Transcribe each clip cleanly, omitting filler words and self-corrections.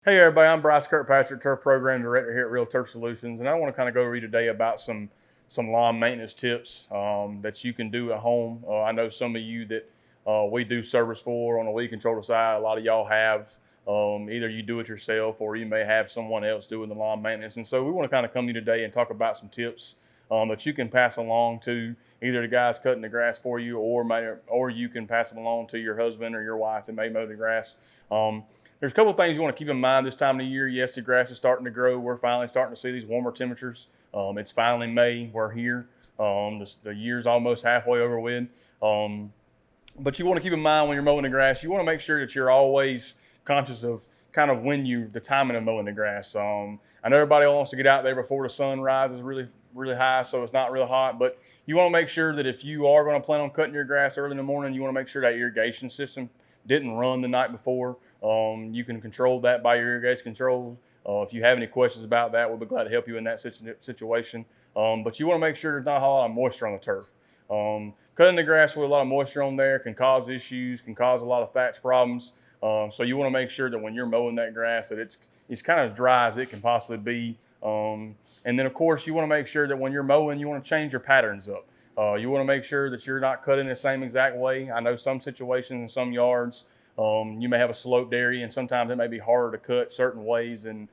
Hey everybody, I'm Bryce Kirkpatrick, Turf Program Director here at Real Turf Solutions, and I want to kind of go over you today about some lawn maintenance tips that you can do at home. I know some of you that we do service for on the weed controller side. A lot of y'all have either you do it yourself or you may have someone else doing the lawn maintenance. And so we want to kind of come to you today and talk about some tips that you can pass along to either the guys cutting the grass for you, or you can pass them along to your husband or your wife that may mow the grass. There's a couple of things you want to keep in mind this time of the year. Yes, the grass is starting to grow. We're finally starting to see these warmer temperatures. It's finally May. We're here. The year's almost halfway over with. But you want to keep in mind when you're mowing the grass, you want to make sure that you're always conscious of kind of the timing of mowing the grass. I know everybody wants to get out there before the sun rises really high, so it's not really hot, but you want to make sure that if you are going to plan on cutting your grass early in the morning, you want to make sure that irrigation system didn't run the night before. You can control that by your irrigation controls. If you have any questions about that, we'll be glad to help you in that situation. But you want to make sure there's not a whole lot of moisture on the turf. Cutting the grass with a lot of moisture on there can cause issues, can cause a lot of thatch problems. So you want to make sure that when you're mowing that grass that it's kind of as dry as it can possibly be. And then of course you want to make sure that when you're mowing, you want to change your patterns up. You want to make sure that you're not cutting the same exact way. I know some situations in some yards, you may have a sloped area and sometimes it may be harder to cut certain ways, and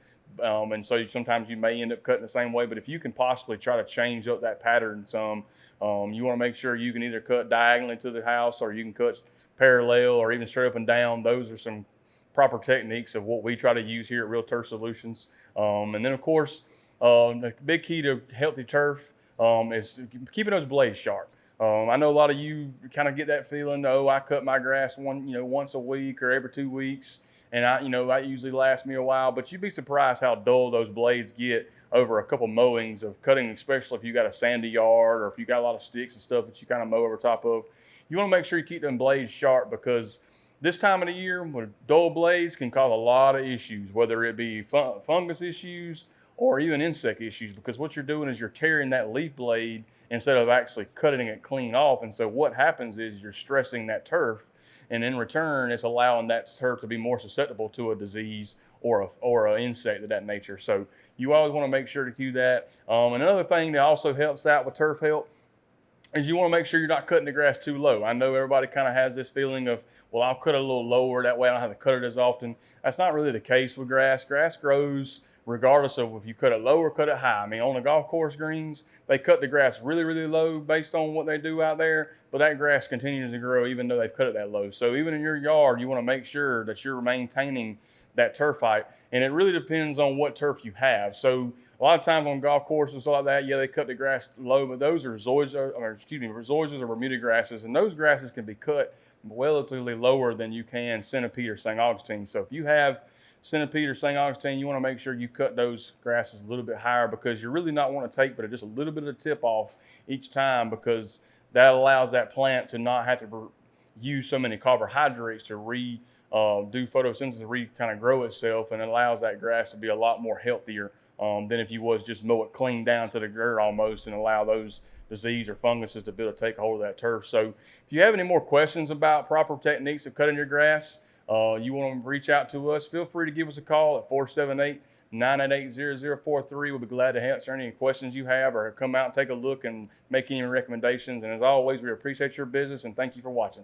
so sometimes you may end up cutting the same way. But if you can possibly try to change up that pattern some, you want to make sure you can either cut diagonally to the house or you can cut parallel or even straight up and down. Those are some proper techniques of what we try to use here at Real Turf Solutions. And then of course, the big key to healthy turf is keeping those blades sharp. I know a lot of you kind of get that feeling, oh, I cut my grass once a week or every 2 weeks, and that usually lasts me a while. But you'd be surprised how dull those blades get over a couple mowings of cutting, especially if you got a sandy yard or if you got a lot of sticks and stuff that you kind of mow over top of. You want to make sure you keep them blades sharp, because this time of the year with dull blades can cause a lot of issues, whether it be fungus issues or even insect issues, because what you're doing is you're tearing that leaf blade instead of actually cutting it clean off. And so what happens is you're stressing that turf, and in return it's allowing that turf to be more susceptible to a disease or an insect of that nature. So you always want to make sure to do that. Another thing that also helps out with turf health is you want to make sure you're not cutting the grass too low. I know everybody kind of has this feeling of, well, I'll cut it a little lower, that way I don't have to cut it as often. That's not really the case with grass. Grass grows regardless of if you cut it low or cut it high. I mean, on the golf course greens, they cut the grass really low based on what they do out there, but that grass continues to grow even though they've cut it that low. So even in your yard, you want to make sure that you're maintaining that turf height, and it really depends on what turf you have. So a lot of times on golf courses and stuff like that, yeah, they cut the grass low, but those are zoysias or Bermuda grasses, and those grasses can be cut relatively lower than you can centipede or St. Augustine. So if you have centipede or St. Augustine, you want to make sure you cut those grasses a little bit higher, because you really not want to take but just a little bit of the tip off each time, because that allows that plant to not have to use so many carbohydrates to do photosynthesis, kind of grow itself, and it allows that grass to be a lot more healthier than if you was just mow it clean down to the dirt almost and allow those disease or funguses to be able to take hold of that turf. So if you have any more questions about proper techniques of cutting your grass, you want to reach out to us, feel free to give us a call at 478-988-0043. We'll be glad to answer any questions you have or come out and take a look and make any recommendations. And as always, we appreciate your business and thank you for watching.